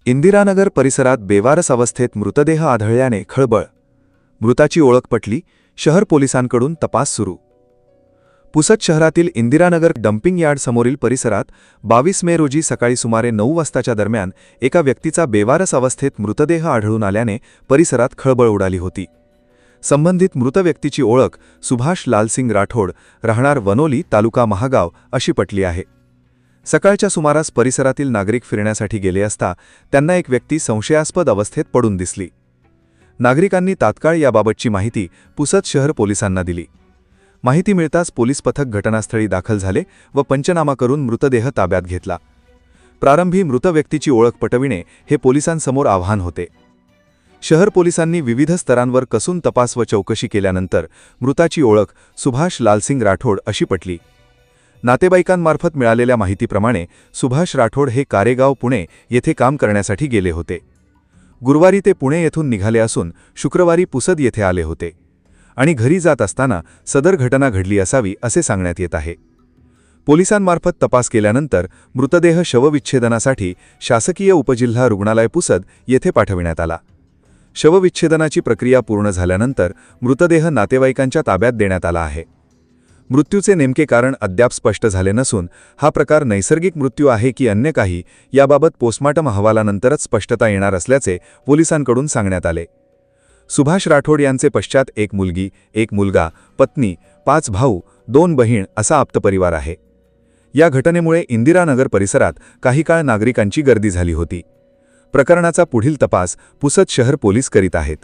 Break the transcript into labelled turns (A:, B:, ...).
A: इंदिरानगर परिसरात बेवारस अवस्थेत मृतदेह आढळल्याने खळबळ. मृताची ओळख पटली. शहर पोलिसांकडून तपास सुरू. पुसद शहरातील इंदिरानगर डम्पिंग यार्ड समोरील परिसरात 22 मे रोजी सकाळी सुमारे 9 वाजताच्या दरम्यान एका व्यक्तीचा बेवारस अवस्थेत मृतदेह आढळून आल्याने परिसरात खळबळ उडाली होती. संबंधित मृत व्यक्तीची ओळख सुभाष लालसिंग राठोड, राहणार वनोली, तालुका महागाव अशी पटली आहे. सकाळच्या सुमारास परिसरातील नागरिक फिरण्यासाठी गेले असता त्यांना एक व्यक्ती संशयास्पद अवस्थेत पडून दिसली. नागरिकांनी तात्काळ याबाबतची माहिती पुसद शहर पोलिसांना दिली. माहिती मिळताच पोलीस पथक घटनास्थळी दाखल झाले व पंचनामा करून मृतदेह ताब्यात घेतला. प्रारंभी मृत व्यक्तीची ओळख पटविणे हे पोलिसांसमोर आव्हान होते. शहर पोलिसांनी विविध स्तरांवर कसून तपास व चौकशी केल्यानंतर मृताची ओळख सुभाष लालसिंग राठोड अशी पटली. नातेवाईकांमार्फत मिळालेल्या माहितीप्रमाणे सुभाष राठोड हे कारेगाव, पुणे येथे काम करण्यासाठी गेले होते. गुरुवारी ते पुणे येथून निघाले असून शुक्रवारी पुसद येथे आले होते आणि घरी जात असताना सदर घटना घडली असावी असे सांगण्यात येत आहे. पोलिसांमार्फत तपास केल्यानंतर मृतदेह शवविच्छेदनासाठी शासकीय उपजिल्हा रुग्णालय पुसद येथे पाठविण्यात आला. शवविच्छेदनाची प्रक्रिया पूर्ण झाल्यानंतर मृतदेह नातेवाईकांच्या ताब्यात देण्यात आला आहे. मृत्यूचे नेमके कारण अद्याप स्पष्ट झाले नसून हा प्रकार नैसर्गिक मृत्यू आहे की अन्य काही याबाबत पोस्टमार्टम अहवालानंतरच स्पष्टता येणार असल्याचे पोलिसांकडून सांगण्यात आले. सुभाष राठोड यांचे पश्चात एक मुलगी, एक मुलगा, पत्नी, 5 भाऊ, 2 बहीण असा आप्तपरिवार आहे. या घटनेमुळे इंदिरानगर परिसरात काही काळ नागरिकांची गर्दी झाली होती. प्रकरणाचा पुढील तपास पुसद शहर पोलीस करीत आहेत.